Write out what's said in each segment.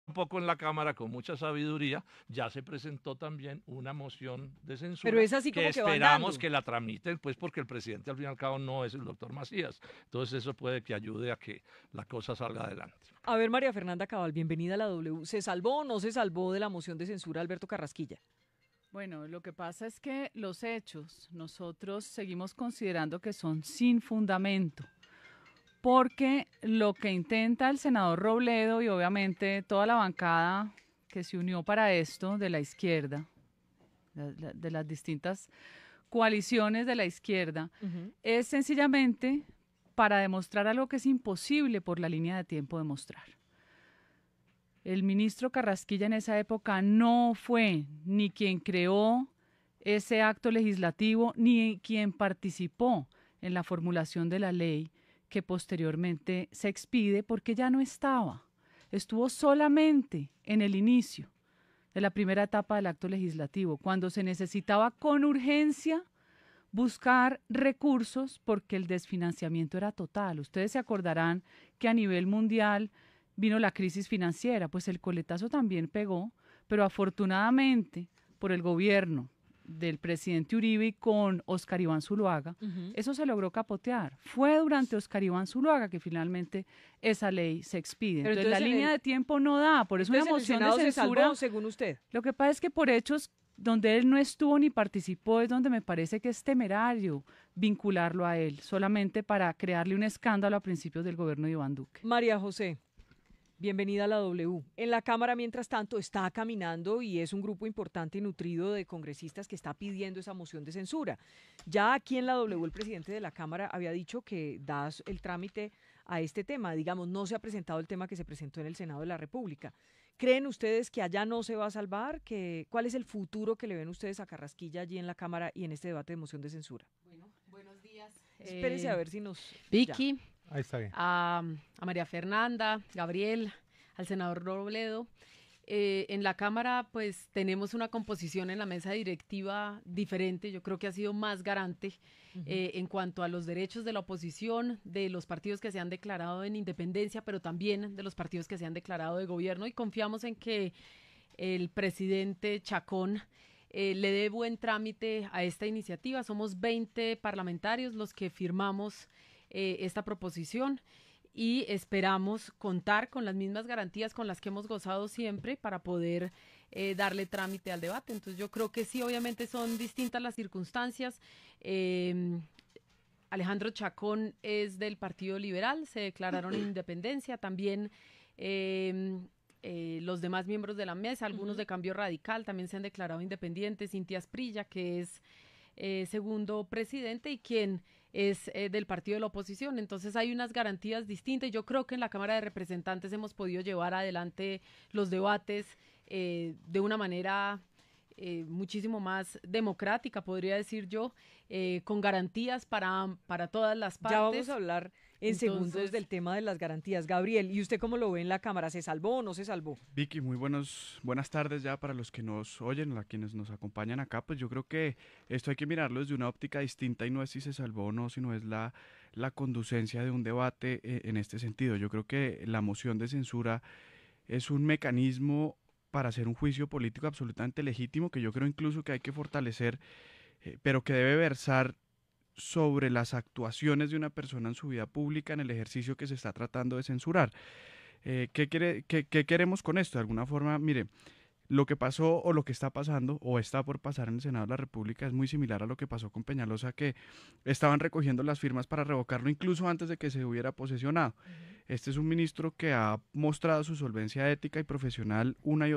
un poco en la Cámara con mucha sabiduría, ya se presentó también una moción de Pero censura es así que como que va esperamos andando. que la tramiten, pues porque el presidente al fin y al cabo no es el doctor Macías. Entonces eso puede que ayude a que la cosa salga adelante. A ver, María Fernanda Cabal, bienvenida a la W. ¿Se salvó o no se salvó de la moción de censura Alberto Carrasquilla? Bueno, lo que pasa es que los hechos nosotros seguimos considerando que son sin fundamento, porque lo que intenta el senador Robledo y obviamente toda la bancada que se unió para esto de la izquierda, de las distintas coaliciones de la izquierda, es sencillamente para demostrar algo que es imposible por la línea de tiempo demostrar. El ministro Carrasquilla en esa época no fue ni quien creó ese acto legislativo, ni quien participó en la formulación de la ley que posteriormente se expide porque ya no estaba. Estuvo solamente en el inicio de la primera etapa del acto legislativo, cuando se necesitaba con urgencia buscar recursos porque el desfinanciamiento era total. Ustedes se acordarán que a nivel mundial vino la crisis financiera, pues el coletazo también pegó, pero afortunadamente por el gobierno del presidente Uribe y con Óscar Iván Zuluaga, eso se logró capotear. Fue durante Óscar Iván Zuluaga que finalmente esa ley se expide. Pero Entonces la entonces línea de tiempo no da, por eso una entonces en el moción de Senado se censura. salvó, según usted. Lo que pasa es que por hechos donde él no estuvo ni participó es donde me parece que es temerario vincularlo a él, solamente para crearle un escándalo a principios del gobierno de Iván Duque. María José, bienvenida a la W. En la Cámara, mientras tanto, está caminando y es un grupo importante y nutrido de congresistas que está pidiendo esa moción de censura. Ya aquí en la W, el presidente de la Cámara había dicho que da el trámite a este tema. Digamos, no se ha presentado el tema que se presentó en el Senado de la República. ¿Creen ustedes que allá no se va a salvar? ¿Cuál es el futuro que le ven ustedes a Carrasquilla allí en la Cámara y en este debate de moción de censura? Bueno, buenos días. Espérese a ver si nos... Vicky, Ahí está bien. a María Fernanda, Gabriel, al senador Robledo. En la Cámara, pues tenemos una composición en la mesa directiva diferente. Yo creo que ha sido más garante en cuanto a los derechos de la oposición, de los partidos que se han declarado en independencia, pero también de los partidos que se han declarado de gobierno. Y confiamos en que el presidente Chacón le dé buen trámite a esta iniciativa. Somos 20 parlamentarios los que firmamos esta proposición y esperamos contar con las mismas garantías con las que hemos gozado siempre para poder darle trámite al debate. Entonces yo creo que sí, obviamente son distintas las circunstancias. Alejandro Chacón es del Partido Liberal, se declararon en independencia, también los demás miembros de la mesa, algunos de Cambio Radical también se han declarado independientes, Cintia Asprilla, que es segundo presidente y quien es del partido de la oposición. Entonces hay unas garantías distintas. Yo creo que en la Cámara de Representantes hemos podido llevar adelante los debates de una manera muchísimo más democrática, podría decir yo, con garantías para todas las partes. Ya vamos a hablar en segundos del tema de las garantías. Gabriel, ¿y usted cómo lo ve en la Cámara? ¿Se salvó o no se salvó? Vicky, muy buenas tardes ya para los que nos oyen, a quienes nos acompañan acá. Pues yo creo que esto hay que mirarlo desde una óptica distinta y no es si se salvó o no, sino es la conducencia de un debate en este sentido. Yo creo que la moción de censura es un mecanismo para hacer un juicio político absolutamente legítimo, que yo creo incluso que hay que fortalecer, pero que debe versar sobre las actuaciones de una persona en su vida pública en el ejercicio que se está tratando de censurar. ¿Qué queremos con esto? De alguna forma, mire, lo que pasó o lo que está pasando o está por pasar en el Senado de la República es muy similar a lo que pasó con Peñalosa, que estaban recogiendo las firmas para revocarlo incluso antes de que se hubiera posesionado. Este es un ministro que ha mostrado su solvencia ética y profesional una y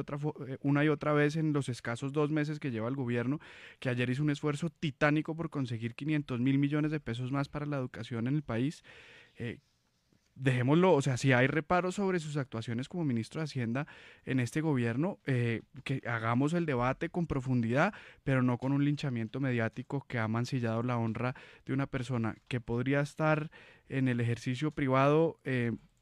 otra vez en los escasos 2 meses que lleva el gobierno, que ayer hizo un esfuerzo titánico por conseguir 500.000 millones de pesos más para la educación en el país. Dejémoslo, o sea, si hay reparos sobre sus actuaciones como ministro de Hacienda en este gobierno, que hagamos el debate con profundidad, pero no con un linchamiento mediático que ha mancillado la honra de una persona que podría estar en el ejercicio privado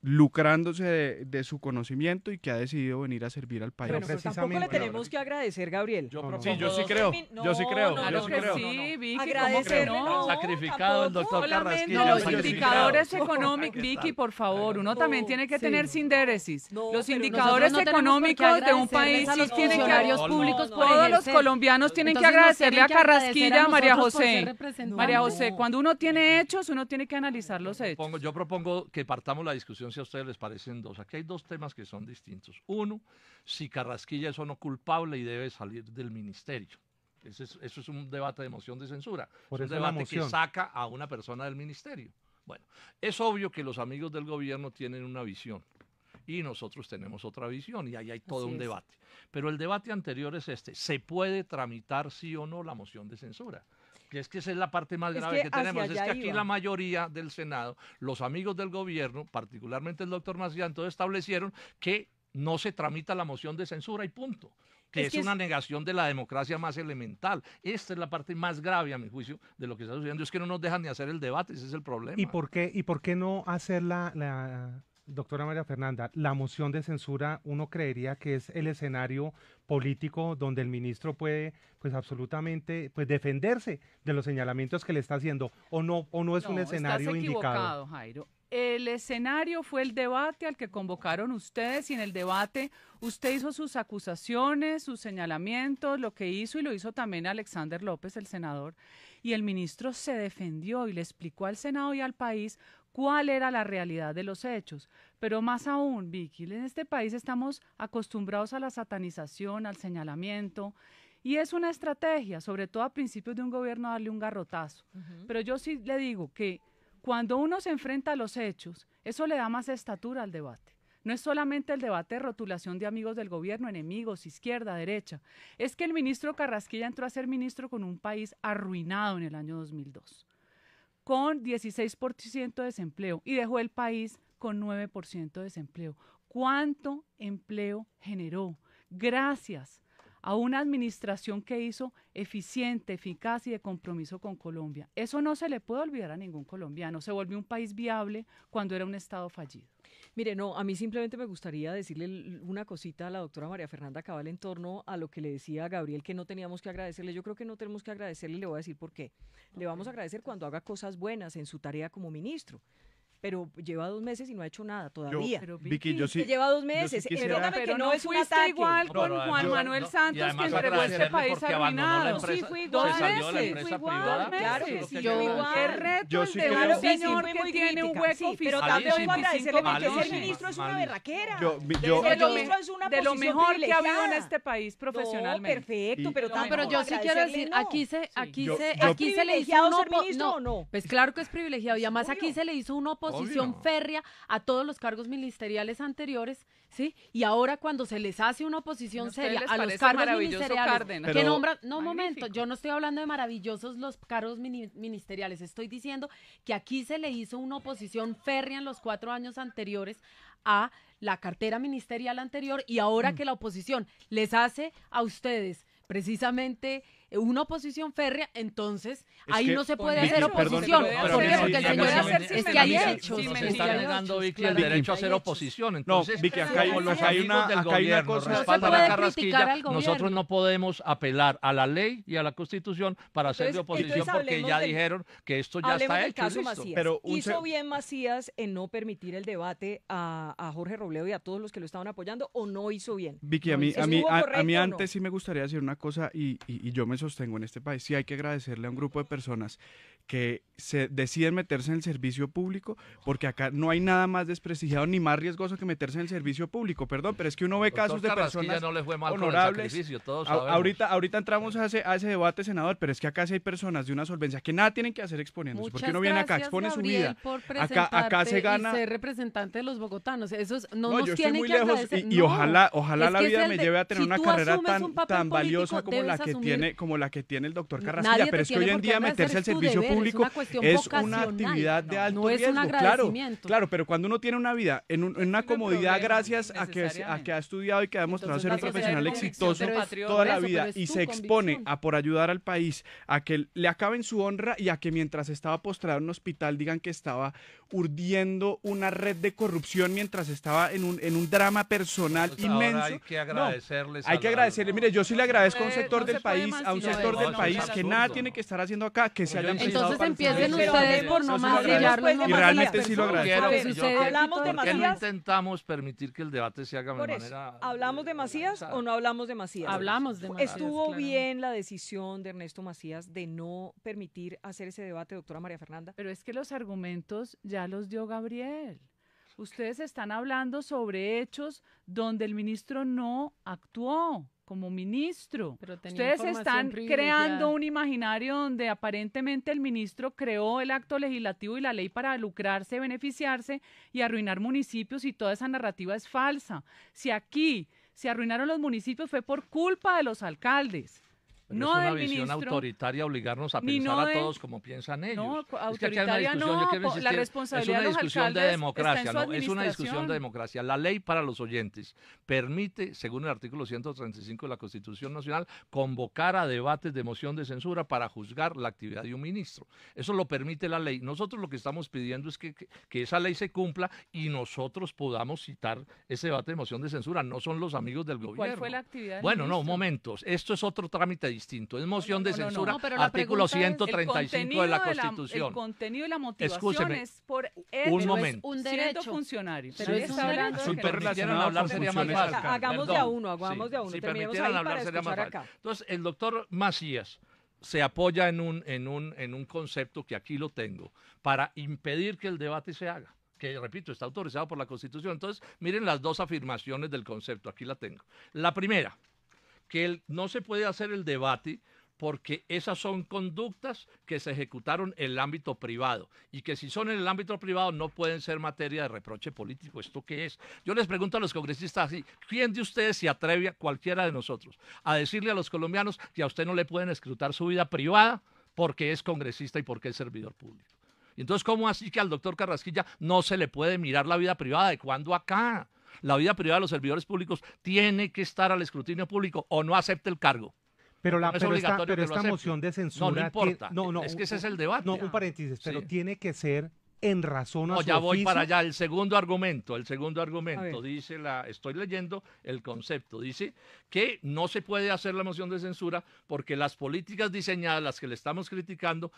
lucrándose de su conocimiento y que ha decidido venir a servir al país. Bueno, pues tampoco le tenemos que agradecer, Gabriel. Sí, yo sí creo. Yo sí creo. Claro Yo sí que creo. sí, Vicky, Agradecerle, ¿cómo que no? Sacrificado el doctor Solamente Carrasquilla. los Yo sí creo. indicadores económicos, Vicky, por favor, uno también tiene que tener sindéresis. Los indicadores económicos de un país a sí los tienen que funcionarios públicos por todos los ejercer. colombianos tienen que Entonces, nos agradecerle tienen a que agradecer Carrasquilla, María nosotros por ser José. representantes. María José, No. cuando uno tiene hechos, uno tiene que analizar los hechos. Yo propongo que partamos la discusión si a ustedes les parecen dos. Aquí hay dos temas que son distintos. Uno, si Carrasquilla es o no culpable y debe salir del ministerio. Eso es un debate de moción de censura. Por es eso un la debate que moción. saca a una persona del ministerio. Bueno, es obvio que los amigos del gobierno tienen una visión y nosotros tenemos otra visión y ahí hay todo Así un es. debate. Pero el debate anterior es este, ¿se puede tramitar sí o no la moción de censura? Que esa es la parte más Es grave que que tenemos, hacia es que allá aquí iba. la mayoría del Senado, los amigos del gobierno, particularmente el doctor Macías, entonces establecieron que no se tramita la moción de censura y punto. Que es una negación de la democracia más elemental. Esta es la parte más grave, a mi juicio, de lo que está sucediendo. Es que no nos dejan ni hacer el debate, ese es el problema. ¿Y por qué no hacer la doctora María Fernanda, la moción de censura? Uno creería que es el escenario político donde el ministro puede, pues absolutamente, pues defenderse de los señalamientos que le está haciendo, o no es un escenario estás indicado. equivocado, Jairo. El escenario fue el debate al que convocaron ustedes y en el debate usted hizo sus acusaciones, sus señalamientos, lo que hizo y lo hizo también Alexander López, el senador, y el ministro se defendió y le explicó al Senado y al país cuál era la realidad de los hechos. Pero más aún, Vicky, en este país estamos acostumbrados a la satanización, al señalamiento, y es una estrategia, sobre todo a principios de un gobierno, darle un garrotazo. Pero yo sí le digo que cuando uno se enfrenta a los hechos, eso le da más estatura al debate. No es solamente el debate de rotulación de amigos del gobierno, enemigos, izquierda, derecha. Es que el ministro Carrasquilla entró a ser ministro con un país arruinado en el año 2002, con 16% de desempleo y dejó el país con 9% de desempleo. ¿Cuánto empleo generó? Gracias a una administración que hizo eficiente, eficaz y de compromiso con Colombia. Eso no se le puede olvidar a ningún colombiano. Se volvió un país viable cuando era un Estado fallido. Mire, no, a mí simplemente me gustaría decirle una cosita a la doctora María Fernanda Cabal en torno a lo que le decía a Gabriel, que no teníamos que agradecerle. Yo creo que no tenemos que agradecerle y le voy a decir por qué. Le vamos a agradecer cuando haga cosas buenas en su tarea como ministro. Pero lleva 2 meses y no ha hecho nada todavía. Pero, Vicky, yo sí. Que lleva 2 meses. quisiera- Entiéndame que pero no es un fuiste ataque. igual No, con pero Juan yo- Manuel no, y Santos, que además entregó este agradecerle país porque abandonó la arruinado. empresa, Sí, fui se igual. salió de la Sí, empresa fui igual, privada. Claro que eso es lo sí, que yo hay que igual. agradecer. Qué reto Yo el sí de creo- un Claro que sí, señor fui que muy tiene un crítica, hueco sí, pero fiscal. también Malísimo. vengo a agradecerle porque ser Malísimo. ministro es una Malísimo. berraquera. Yo- Ser ministro es una de lo posición mejor que ha habido en privilegiada. este país profesionalmente. No, perfecto, Y- pero No, tampoco Pero yo sí quiero agradecerle, decir, no. aquí se le hizo privilegiado una ser ministro o no? Pues claro que es privilegiado y además aquí Obvio. se le hizo una oposición Obvio. férrea a todos los cargos ministeriales anteriores, ¿sí? Y ahora cuando se les hace una oposición ¿A ustedes seria les a los parece cargos maravilloso ministeriales Cárdenas? que Pero- nombran, no, Magnífico. momento, yo no estoy hablando de maravillosos los cargos ministeriales, estoy diciendo que aquí se le hizo una oposición férrea en los 4 años anteriores a la cartera ministerial anterior y ahora que la oposición les hace a ustedes precisamente una oposición férrea, entonces Es ahí que- no se puede Con hacer hechos, oposición. pero ¿Por qué? sí, Porque el ya señor puede es hacer sin que hay mentiras, hechos. sin Nos mentiras. está Hay negando, hechos, Vicky, el claro. derecho a Hay hacer hechos. oposición. No, Entonces, Vicky, acá como hay los una- amigos del acá hay una gobierno cosa- respaldan No se a puede criticar Carrasquilla, al gobierno. nosotros no podemos apelar a la ley y a la Constitución para hacerle Entonces oposición porque hablemos ya del- dijeron que esto ya Hablemos está del hecho. caso listo. Macías. Pero ¿Hizo bien Macías en no permitir el debate a Jorge Robledo y a todos los que lo estaban apoyando o no hizo bien? Vicky, No a mí, hizo- a mí, ¿Estuvo a mí correcto o no? antes sí me gustaría decir una cosa y yo me sostengo en este país. Sí hay que agradecerle a un grupo de personas que se deciden meterse en el servicio público, porque acá no hay nada más desprestigiado ni más riesgoso que meterse en el servicio público. Perdón, pero es que uno ve Doctor casos de Carrasquilla personas no le fue mal honorables. con el sacrificio, todos A- sabemos. ahorita entramos a ese debate, senador, pero es que acá sí hay personas de una solvencia que nada tienen que hacer exponiéndose, porque uno viene acá, expone su vida. Por Acá se gana. y ser representante de los bogotanos. Eso es, no, No, nos yo estoy tienen muy que lejos agradecer. y No, ojalá es la que es vida el me de- lleve a tener si una tú carrera asumes un papel tan valiosa político, como la debes que asumir tiene como la que tiene el doctor Carrasquilla, pero es que hoy en día meterse al servicio público es una actividad de alto riesgo. No es un agradecimiento. Claro, pero cuando uno tiene una vida en una comodidad gracias a que ha estudiado y que ha demostrado ser un profesional exitoso toda la vida y se expone a por ayudar al país, a que le acaben su honra y a que mientras estaba postrado en un hospital digan que estaba urdiendo una red de corrupción mientras estaba en un drama personal Pues inmenso. ahora hay que agradecerles. Hay que agradecerle. Mire, yo sí le agradezco a un sector del país, que nada tiene que estar haciendo acá, que se hayan Entonces prestado empiecen para el ustedes por no mancillarlo. y realmente sí lo agradezco. ¿Hablamos de ¿Por qué no Macías? intentamos permitir que el debate se haga de Por eso, manera... ¿hablamos de Macías o no hablamos de Macías? Hablamos de Macías. ¿Estuvo claro. bien la decisión de Ernesto Macías de no permitir hacer ese debate, doctora María Fernanda? Pero es que los argumentos ya los dio Gabriel. Ustedes están hablando sobre hechos donde el ministro no actuó como ministro. Pero tenía Ustedes información están privilegiada. creando un imaginario donde aparentemente el ministro creó el acto legislativo y la ley para lucrarse, beneficiarse y arruinar municipios, y toda esa narrativa es falsa. Si aquí se arruinaron los municipios fue por culpa de los alcaldes. Pero No es una del visión ministro, autoritaria obligarnos a ni pensar no a de- todos como piensan ellos. No, Es que aquí hay una autoritaria discusión, yo no, quiero la insistir, responsabilidad es de una los discusión de alcaldes democracia, está en su no, es una discusión de administración. democracia. La ley, para los oyentes, permite, según el artículo 135 de la Constitución Nacional, convocar a debates de moción de censura para juzgar la actividad de un ministro. Eso lo permite la ley. Nosotros lo que estamos pidiendo es que esa ley se cumpla y nosotros podamos citar ese debate de moción de censura. No son los amigos del gobierno. ¿Cuál fue la actividad del Bueno, no, ministro? momentos. Esto es otro trámite distinto. Es moción de no, no, no. censura, No, pero la artículo pregunta es el 135 de la Constitución. El contenido y la motivación Escúcheme, es por un él momento. un siendo derecho. funcionario. Pero Nadie es está un hablando derecho. de que Asunto no. Permitieran relacionado hablar con sería más funciones fácil. alcaldes. Hagamos de a uno, hagamos de a uno. Si Terminemos permitieran ahí hablar para sería más escuchar fácil. acá. Entonces, el doctor Macías se apoya en un concepto que aquí lo tengo, para impedir que el debate se haga, que repito, está autorizado por la Constitución. Entonces, miren las dos afirmaciones del concepto, aquí la tengo. La primera, que no se puede hacer el debate porque esas son conductas que se ejecutaron en el ámbito privado y que si son en el ámbito privado no pueden ser materia de reproche político. ¿Esto qué es? Yo les pregunto a los congresistas así, ¿quién de ustedes se atreve, a cualquiera de nosotros, a decirle a los colombianos que a usted no le pueden escrutar su vida privada porque es congresista y porque es servidor público? Y entonces, ¿cómo así que al doctor Carrasquilla no se le puede mirar la vida privada? ¿De cuándo acá? La vida privada de los servidores públicos tiene que estar al escrutinio público o no acepte el cargo. Pero, No es obligatorio que lo esta acepte. moción de censura... No importa. no, Es que ese es el debate. No, un paréntesis, pero Sí. tiene que ser en razón a No, su ya voy oficio. para allá. El segundo A argumento ver. dice estoy leyendo el concepto, dice que no se puede hacer la moción de censura porque las políticas diseñadas, las que le estamos criticando,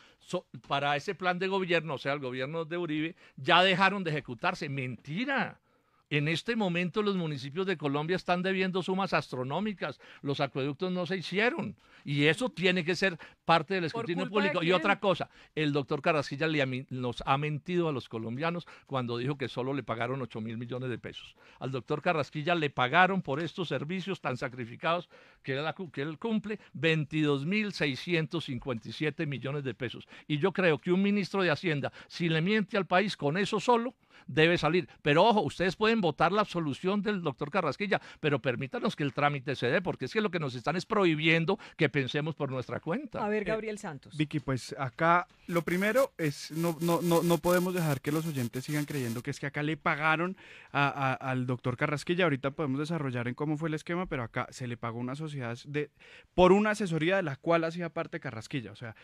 para ese plan de gobierno, o sea, el gobierno de Uribe, ya dejaron de ejecutarse. Mentira. En este momento los municipios de Colombia están debiendo sumas astronómicas, los acueductos no se hicieron y eso tiene que ser parte del escrutinio culpa de público. Y quién? otra cosa, el doctor Carrasquilla nos ha mentido a los colombianos cuando dijo que solo le pagaron 8.000 millones de pesos. Al doctor Carrasquilla le pagaron por estos servicios tan sacrificados que él cumple 22.657 millones de pesos. Y yo creo que un ministro de Hacienda, si le miente al país con eso solo, debe salir. Pero ojo, ustedes pueden votar la absolución del doctor Carrasquilla, pero permítanos que el trámite se dé, porque es que lo que nos están es prohibiendo que pensemos por nuestra cuenta. A ver, Gabriel Santos. Vicky, pues acá lo primero es no podemos dejar que los oyentes sigan creyendo que es que acá le pagaron al doctor Carrasquilla. Ahorita podemos desarrollar en cómo fue el esquema, pero acá se le pagó una sociedad por una asesoría de la cual hacía parte Carrasquilla. O sea,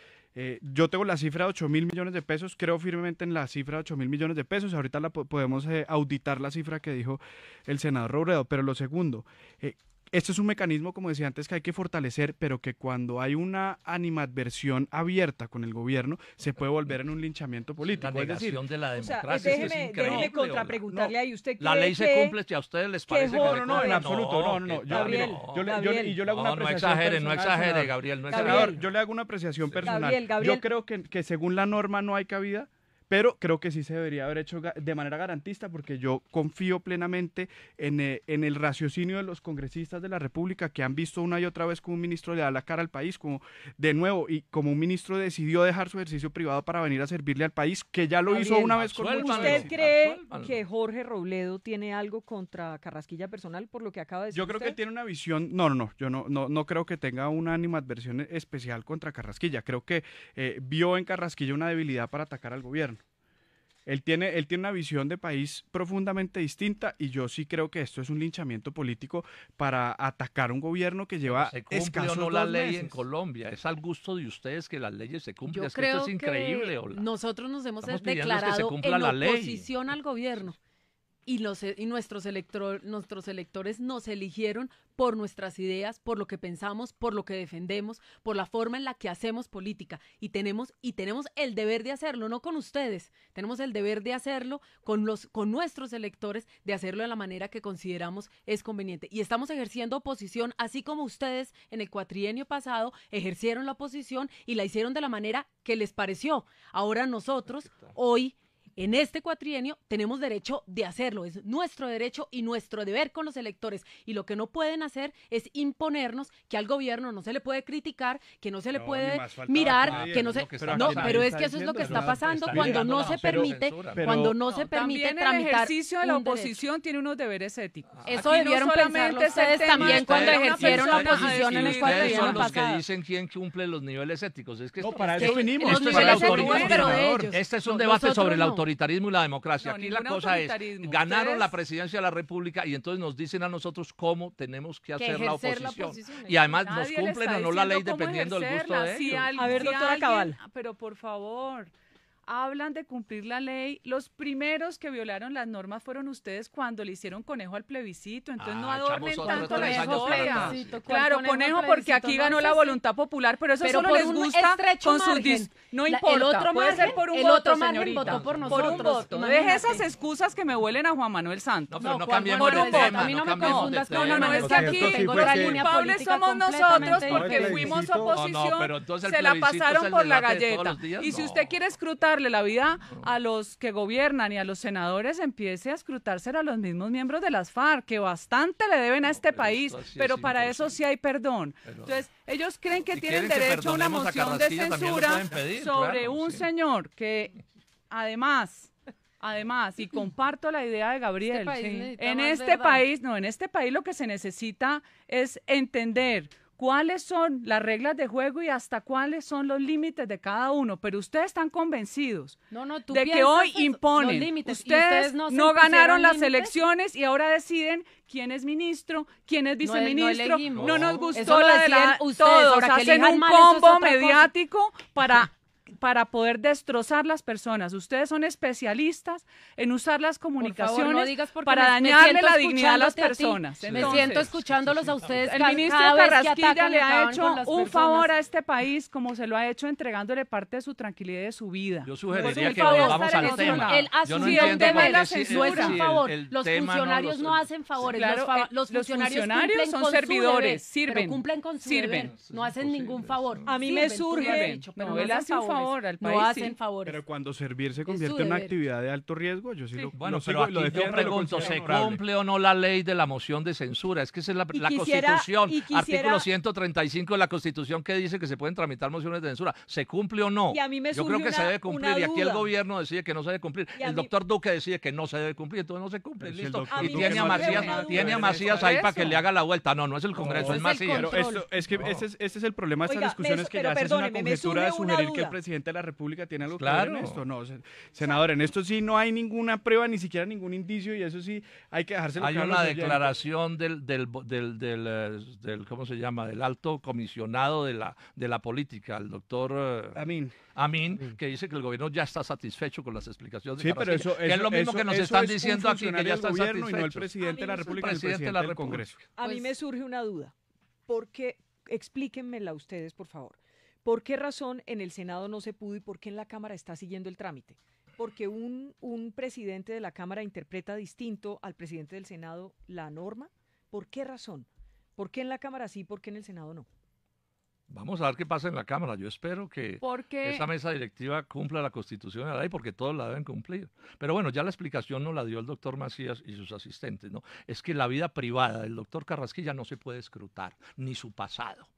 yo tengo la cifra de 8.000 millones de pesos, creo firmemente en la cifra de 8.000 millones de pesos. Ahorita podemos auditar la cifra que dijo el senador Robledo. Pero lo segundo, esto es un mecanismo, como decía antes, que hay que fortalecer, pero que cuando hay una animadversión abierta con el gobierno, se puede volver en un linchamiento político. La Es decir, negación de la O sea, democracia. es que es déjeme increíble, contrapreguntarle Hola. ahí. ¿Usted La cree ley se que- cumple si a ustedes les parece Jorge- que se no, en cumple. absoluto, no. Gabriel, Yo le hago una No apreciación exagere, no personal, exagere, senador. Gabriel, no Gabriel. exagere. Senador, yo le hago una apreciación personal. Gabriel. Yo creo que según la norma no hay cabida, pero creo que sí se debería haber hecho de manera garantista, porque yo confío plenamente en el raciocinio de los congresistas de la República, que han visto una y otra vez como un ministro le da la cara al país, como de nuevo, y como un ministro decidió dejar su ejercicio privado para venir a servirle al país, que ya lo hizo una vez con ¿Usted cree que Jorge Robledo tiene algo contra Carrasquilla personal por lo que acaba de decir? Yo creo que él tiene una visión, yo no creo que tenga una animadversión especial contra Carrasquilla, creo que vio en Carrasquilla una debilidad para atacar al gobierno. Él tiene una visión de país profundamente distinta, y yo sí creo que esto es un linchamiento político para atacar un gobierno que lleva escasos 2 meses. ¿Se cumple o no la ley en Colombia? ¿Es al gusto de ustedes que las leyes se cumplan? Yo es que creo esto es increíble, Ola. Nosotros nos hemos declarado en oposición al gobierno. Y nuestros electores nos eligieron por nuestras ideas, por lo que pensamos, por lo que defendemos, por la forma en la que hacemos política. Y tenemos el deber de hacerlo, no con ustedes. Tenemos el deber de hacerlo con nuestros electores, de hacerlo de la manera que consideramos es conveniente. Y estamos ejerciendo oposición, así como ustedes en el cuatrienio pasado ejercieron la oposición y la hicieron de la manera que les pareció. Ahora nosotros, hoy, en este cuatrienio tenemos derecho de hacerlo, es nuestro derecho y nuestro deber con los electores, y lo que no pueden hacer es imponernos, que al gobierno no se le puede criticar, que no se le puede mirar, que no se... Pero es que eso es lo que está pasando cuando no se permite, tramitar el ejercicio de la oposición tiene unos deberes éticos. Eso debieron pensarlo ustedes también cuando ejercieron la oposición en el cuatrienio pasado. Los que dicen quién cumple los niveles éticos. Es que para eso venimos. Este es un debate sobre el autoritarismo y la democracia. Aquí la cosa es, ganaron la presidencia de la República y entonces nos dicen a nosotros cómo tenemos que hacer la oposición. Y además nos cumplen o no la ley dependiendo del gusto de ellos. A ver, doctora Cabal. Pero por favor, hablan de cumplir la ley. Los primeros que violaron las normas fueron ustedes cuando le hicieron conejo al plebiscito. Entonces no adornen tanto la historia. Claro, conejo porque aquí ganó la voluntad popular, pero eso solo les gusta con sus... No importa, puede ser por un voto, señorita. Por un voto. Deje esas excusas que me huelen a Juan Manuel Santos. No, pero no cambiemos de tema. A mí no me confundas. No, es que aquí culpables somos nosotros porque fuimos oposición, se la pasaron por la galleta. Y si usted quiere escrutarle la vida a los que gobiernan y a los senadores, empiece a escrutársela a los mismos miembros de las FARC, que bastante le deben a este país, pero para eso sí hay perdón. Entonces, ellos creen que tienen derecho a una moción de censura sobre un señor que además, y comparto la idea de Gabriel, en este país lo que se necesita es entender cuáles son las reglas de juego y hasta cuáles son los límites de cada uno, pero ustedes están convencidos de que hoy imponen. Ustedes no ganaron las elecciones y ahora deciden quién es ministro, quién es viceministro. No nos gustó la de todos hacen un combo mediático para poder destrozar las personas. Ustedes son especialistas en usar las comunicaciones para dañarle la dignidad a las personas. Me siento escuchándolos a ustedes. El ministro Carrasquilla le ha hecho un favor a este país como se lo ha hecho entregándole parte de su tranquilidad y de su vida. Yo sugeriría que volvamos al tema. Él asumió el tema de la censura. No es un favor. Los funcionarios no hacen favores. Los funcionarios son servidores, sirven. Cumplen con su deber. No hacen ningún favor. A mí me surge... Él hace un favor. Al país, no hacen favores. Pero cuando servir se convierte en una actividad de alto riesgo, yo sí lo pero aquí yo pregunto, ¿se cumple o no la ley de la moción de censura? Es que esa es la Constitución, artículo 135 de la Constitución, que dice que se pueden tramitar mociones de censura. ¿Se cumple o no? Y a mí me yo creo que se debe cumplir, y aquí el gobierno decide que no se debe cumplir. El doctor Duque decide que no se debe cumplir, entonces no se cumple, listo. Y tiene a Macías ahí para que le haga la vuelta. No es el Congreso, es Macías. Pero es que este es el problema de estas discusiones, que ya es una conjetura de sugerir que el presidente de la República tiene algo que ver en esto. No, senador, en esto sí no hay ninguna prueba, ni siquiera ningún indicio, y eso sí hay que dejárselo claro. Hay una declaración del ¿cómo se llama? Del alto comisionado de la política, el doctor Amin, que dice que el gobierno ya está satisfecho con las explicaciones de pero eso es lo mismo que nos están diciendo aquí, que ya están satisfechos. Y no el presidente de la República, el presidente del Congreso. A mí me surge una duda. ¿Por qué? Explíquenmela ustedes, por favor. ¿Por qué razón en el Senado no se pudo y por qué en la Cámara está siguiendo el trámite? ¿Porque un presidente de la Cámara interpreta distinto al presidente del Senado la norma? ¿Por qué razón? ¿Por qué en la Cámara sí y por qué en el Senado no? Vamos a ver qué pasa en la Cámara. Yo espero que Porque esa mesa directiva cumpla la Constitución y la ley, porque todos la deben cumplir. Pero bueno, ya la explicación nos la dio el doctor Macías y sus asistentes, ¿no? Es que la vida privada del doctor Carrasquilla no se puede escrutar, ni su pasado.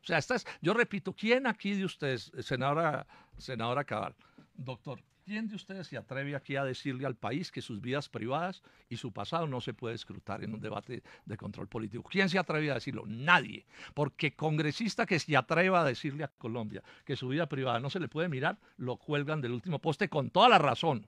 O sea, yo repito, ¿quién aquí de ustedes, senadora Cabal, doctor, quién de ustedes se atreve aquí a decirle al país que sus vidas privadas y su pasado no se puede escrutar en un debate de control político? ¿Quién se atreve a decirlo? Nadie. Porque congresista que se atreva a decirle a Colombia que su vida privada no se le puede mirar, lo cuelgan del último poste con toda la razón.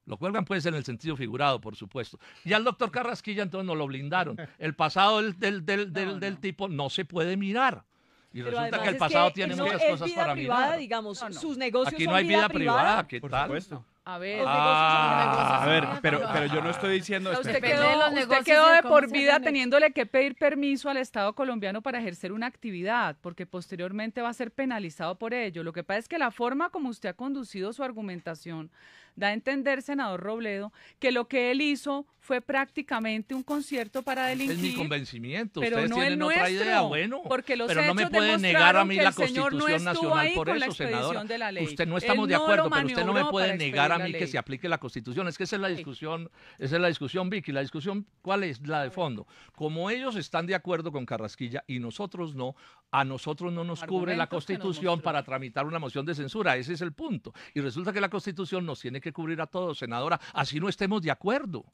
Lo cuelgan pues en el sentido figurado, por supuesto. Y al doctor Carrasquilla entonces no lo blindaron. El pasado del tipo no se puede mirar. Y Pero resulta además que el es pasado que tiene no muchas es cosas vida para privada, mirar. digamos, No, no. sus negocios Aquí son no hay vida privada, ¿qué Por tal? supuesto. a ver, A ver, Ah, pero yo no estoy diciendo... usted espere. Depende de los usted negocios quedó y de de cómo por se vida hayan hecho. teniéndole que pedir permiso al Estado colombiano para ejercer una actividad, porque posteriormente va a ser penalizado por ello. Lo que pasa es que la forma como usted ha conducido su argumentación da a entender, senador Robledo, que lo que él hizo fue prácticamente un concierto para Es mi delinquir. convencimiento. Pero Ustedes no el tienen otra nuestro, idea, bueno. porque los pero no me hechos pueden negar a demostraron mí que la el señor no Constitución estuvo Nacional ahí por con la eso, senadora. expedición de la ley. Usted no Él estamos de no lo acuerdo, pero usted no me maniobró puede para negar a expedir mí la que ley. se aplique la Constitución. Es que esa es la discusión, Vicky. La discusión, ¿cuál es? La de fondo. Como ellos están de acuerdo con Carrasquilla y nosotros no, a nosotros no nos cubre la Argumentos que nos Constitución mostró. para tramitar una moción de censura. Ese es el punto. Y resulta que la Constitución nos tiene que cubrir a todos, senadora, así no estemos de acuerdo.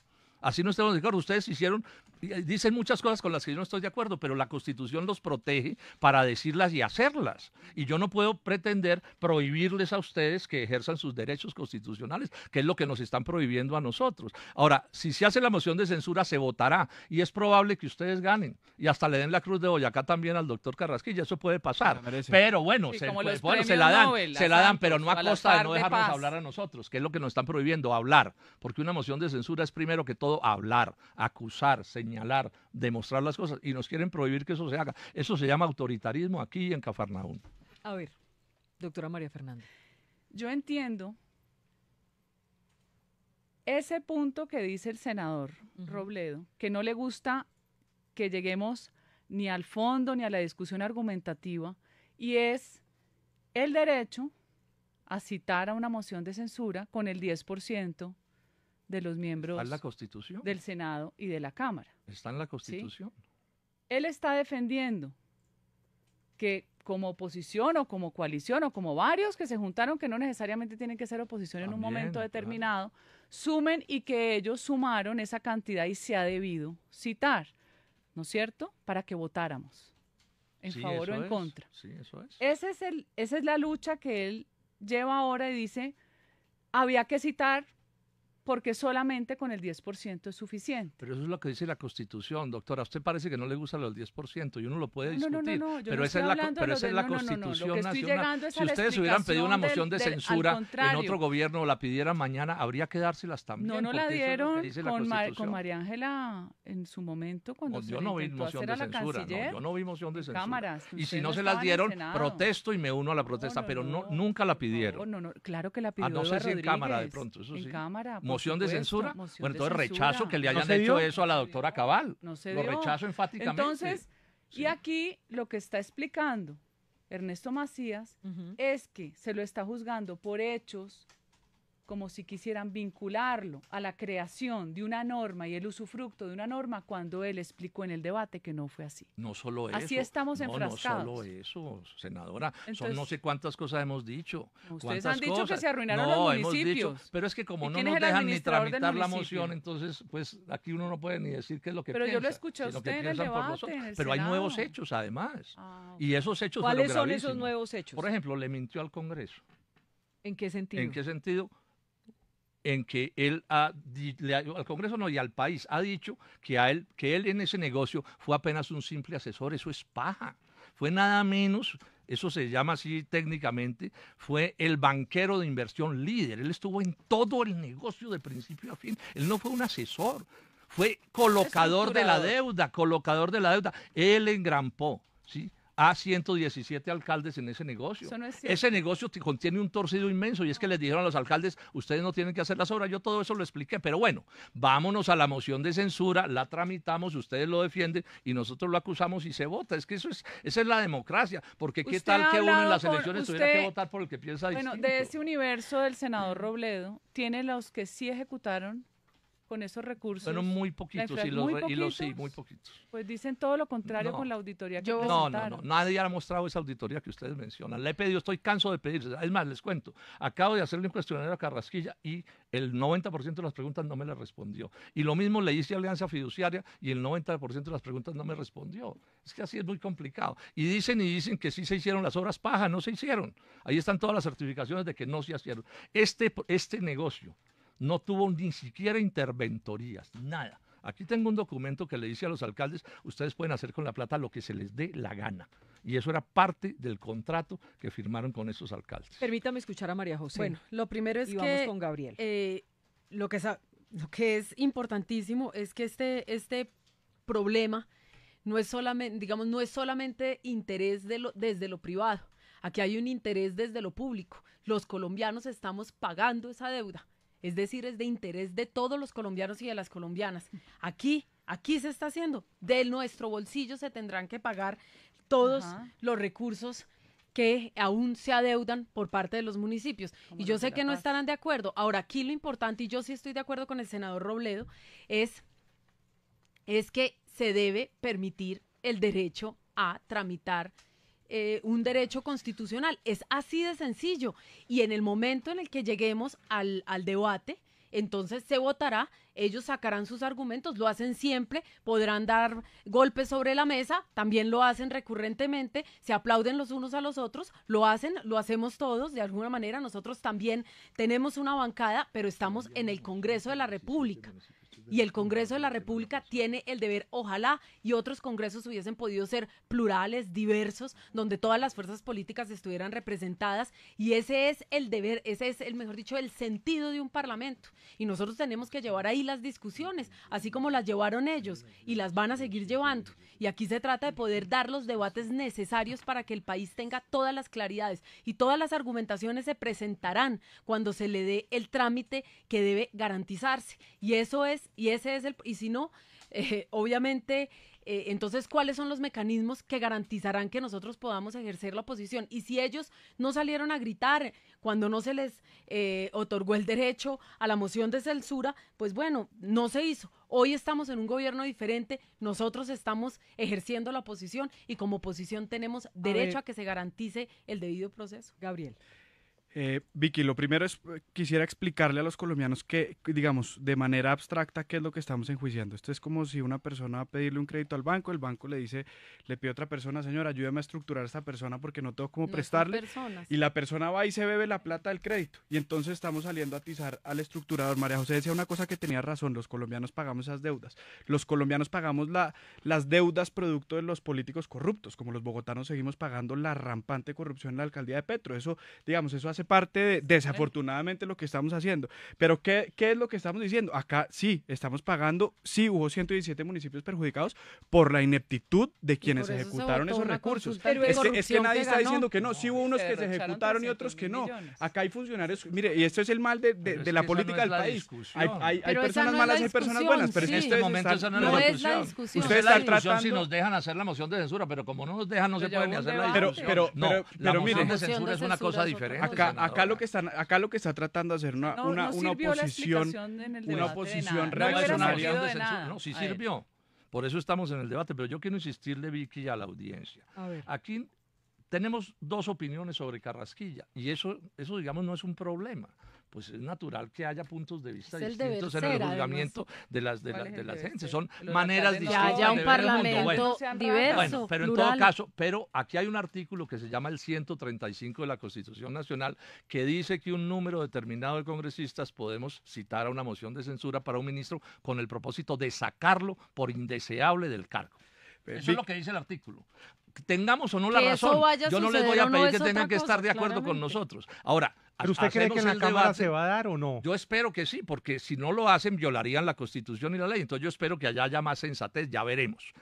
Así no estamos de acuerdo. Ustedes dicen muchas cosas con las que yo no estoy de acuerdo, pero la Constitución los protege para decirlas y hacerlas. Y yo no puedo pretender prohibirles a ustedes que ejerzan sus derechos constitucionales, que es lo que nos están prohibiendo a nosotros. Ahora, si se hace la moción de censura, se votará y es probable que ustedes ganen y hasta le den la Cruz de Boyacá también al doctor Carrasquilla. Eso puede pasar. La merece. Pero bueno, Sí, se como los la premios dan, Nobel, se a la dan, pero Santos no o a a la costa de FARC no de dejarnos paz. hablar a nosotros, que es lo que nos están prohibiendo, hablar. Porque una moción de censura es primero que todo hablar, acusar, señalar, demostrar las cosas, y nos quieren prohibir que eso se haga. Eso se llama autoritarismo aquí en Cafarnaúm. A ver, doctora María Fernanda. Yo entiendo ese punto que dice el senador Robledo, que no le gusta que lleguemos ni al fondo ni a la discusión argumentativa, y es el derecho a citar a una moción de censura con el 10% de los miembros Está en la Constitución. del Senado y de la Cámara. Está en la Constitución. Él está defendiendo que como oposición o como coalición o como varios que se juntaron, que no necesariamente tienen que ser oposición en un También, momento claro. determinado, sumen y que ellos sumaron esa cantidad y se ha debido citar, ¿no es cierto?, para que votáramos en Sí, favor o eso en es. contra. Sí, eso es. Esa es la lucha que él lleva ahora y dice, había que citar porque solamente con el 10% es suficiente. Pero eso es lo que dice la Constitución, doctora. A usted parece que no le gusta los 10% y uno lo puede No, discutir. no, yo pero no esa estoy es la, hablando de pero lo esa es del- la no, no, no, Constitución lo que estoy Nacional. llegando es Si a la ustedes hubieran pedido una explicación moción de al censura en contrario. otro gobierno o la pidieran mañana, habría que dárselas también. No la porque eso es lo que dieron dice la con Constitución. María Ángela en su momento cuando No, se yo le no vi intentó moción hacer de a la censura, no, canciller. yo no vi moción de en censura. cámaras, Y si usted no no se estaba las en el dieron, Senado. protesto y me uno a la protesta, pero nunca la por pidieron. favor, claro que la pidió no sé Eduardo si en cámara de Rodríguez, pronto, eso en sí. cámara, por ¿Moción de supuesto, censura? moción Bueno, de entonces censura. rechazo que le hayan se hecho dio? eso a la doctora Cabal. No se Lo dio. rechazo enfáticamente. Entonces, y Sí. aquí lo que está explicando Ernesto Macías es que se lo está juzgando por hechos como si quisieran vincularlo a la creación de una norma y el usufructo de una norma cuando él explicó en el debate que no fue así. No solo eso. Así estamos enfrascados. No solo eso, senadora. Son Entonces, no sé cuántas cosas hemos dicho. ustedes cuántas han dicho que cosas. se arruinaron No, los hemos dicho, municipios. pero es que como ¿Y no quién nos es el dejan ni administrador del tramitar la municipio? moción, entonces pues aquí uno no puede ni decir qué es lo que Pero piensa. yo lo escuché a sino usted que en el piensan por debate, nosotros. en el Pero hay nuevos Senado. hechos además. Ah, Y esos hechos ¿Cuáles fueron son esos gravísimos. nuevos hechos? Por ejemplo, le mintió al Congreso. ¿En qué sentido? ¿En qué sentido? En que él al Congreso no y al país ha dicho que él en ese negocio fue apenas un simple asesor. Eso es paja. Fue nada menos, eso se llama así técnicamente, fue el banquero de inversión líder. Él estuvo en todo el negocio de principio a fin. Él no fue un asesor, fue colocador de la deuda. Él engrampó, ¿sí?, a 117 alcaldes en ese negocio. Eso no es cierto. Ese negocio contiene un torcido inmenso y es que les dijeron a los alcaldes, ustedes no tienen que hacer las obras. Yo todo eso lo expliqué, pero bueno, vámonos a la moción de censura, la tramitamos, ustedes lo defienden y nosotros lo acusamos y se vota. Es que esa es la democracia, porque qué tal que uno en las elecciones tuviera que votar por el que piensa distinto. Bueno, de ese universo del senador Robledo, tiene los que sí ejecutaron con esos recursos. Bueno, muy poquitos, sí, muy poquitos. Pues dicen todo lo contrario con la auditoría que No, presentaron. nadie ha mostrado esa auditoría que ustedes mencionan. Le he pedido, estoy canso de pedir. Es más, les cuento, acabo de hacerle un cuestionario a Carrasquilla y el 90% de las preguntas no me las respondió. Y lo mismo le hice a Alianza Fiduciaria y el 90% de las preguntas no me respondió. Es que así es muy complicado. Y dicen que sí se hicieron las obras paja, no se hicieron. Ahí están todas las certificaciones de que no se hicieron. Este negocio no tuvo ni siquiera interventorías, nada. Aquí tengo un documento que le dice a los alcaldes, ustedes pueden hacer con la plata lo que se les dé la gana. Y eso era parte del contrato que firmaron con esos alcaldes. Permítame escuchar a María José. Bueno, lo primero es y que vamos con Gabriel. lo que es importantísimo es que este problema no es solamente, digamos, no es solamente interés desde lo privado. Aquí hay un interés desde lo público. Los colombianos estamos pagando esa deuda. Es decir, es de interés de todos los colombianos y de las colombianas. Aquí se está haciendo. De nuestro bolsillo se tendrán que pagar todos los recursos que aún se adeudan por parte de los municipios. Y yo sé que no estarán de acuerdo. Ahora, aquí lo importante, y yo sí estoy de acuerdo con el senador Robledo, es que se debe permitir el derecho a tramitar un derecho constitucional. Es así de sencillo. Y en el momento en el que lleguemos al debate, entonces se votará, ellos sacarán sus argumentos, lo hacen siempre, podrán dar golpes sobre la mesa, también lo hacen recurrentemente, se aplauden los unos a los otros, lo hacemos todos, de alguna manera nosotros también tenemos una bancada, pero estamos en el Congreso de la República. Y el Congreso de la República tiene el deber, ojalá, y otros congresos hubiesen podido ser plurales, diversos, donde todas las fuerzas políticas estuvieran representadas, y ese es el deber, ese es, mejor dicho, el sentido de un parlamento. Y nosotros tenemos que llevar ahí las discusiones, así como las llevaron ellos, y las van a seguir llevando. Y aquí se trata de poder dar los debates necesarios para que el país tenga todas las claridades, y todas las argumentaciones se presentarán cuando se le dé el trámite que debe garantizarse. Y si no, obviamente, entonces, ¿cuáles son los mecanismos que garantizarán que nosotros podamos ejercer la oposición? Y si ellos no salieron a gritar cuando no se les otorgó el derecho a la moción de censura, pues bueno, no se hizo. Hoy estamos en un gobierno diferente, nosotros estamos ejerciendo la oposición y como oposición tenemos derecho a que se garantice el debido proceso. Gabriel. Vicky, lo primero es, quisiera explicarle a los colombianos que, digamos, de manera abstracta, qué es lo que estamos enjuiciando. Esto es como si una persona va a pedirle un crédito al banco, el banco le pide a otra persona, señora, ayúdeme a estructurar a esta persona porque no tengo cómo prestarle, y la persona va y se bebe la plata del crédito, y entonces estamos saliendo a atizar al estructurador. María José decía una cosa que tenía razón, los colombianos pagamos esas deudas, los colombianos pagamos las deudas producto de los políticos corruptos, como los bogotanos seguimos pagando la rampante corrupción en la alcaldía de Petro. Eso, digamos, eso hace parte de, desafortunadamente, lo que estamos haciendo. Pero ¿qué es lo que estamos diciendo? Acá sí, estamos pagando, sí hubo 117 municipios perjudicados por la ineptitud de quienes ejecutaron esos recursos. Es que nadie está diciendo que no, sí hubo unos que se ejecutaron y otros que no. Acá hay funcionarios, mire, y esto es el mal de la política del país. Hay personas malas y hay personas buenas, pero en este momento esa no es la discusión. Ustedes están tratando si nos dejan hacer la moción de censura, pero como no nos dejan, no se puede ni hacer la discusión. Pero la moción de censura es una cosa diferente. Acá lo que está tratando de hacer una oposición reaccionaria. No, sí sirvió. Por eso estamos en el debate, pero yo quiero insistirle, Vicky, a la audiencia. Aquí tenemos dos opiniones sobre Carrasquilla y eso digamos no es un problema. Pues es natural que haya puntos de vista distintos en el juzgamiento de las gentes. Son maneras distintas. Que haya un parlamento diverso, bueno, pero en todo caso, pero aquí hay un artículo que se llama el 135 de la Constitución Nacional que dice que un número determinado de congresistas podemos citar a una moción de censura para un ministro con el propósito de sacarlo por indeseable del cargo. Eso es lo que dice el artículo. Tengamos o no la razón, yo no les voy a pedir que tengan que estar de acuerdo con nosotros. Ahora, ¿Pero usted cree que en la Cámara se va a dar o no? Yo espero que sí, porque si no lo hacen violarían la Constitución y la ley. Entonces yo espero que allá haya más sensatez, ya veremos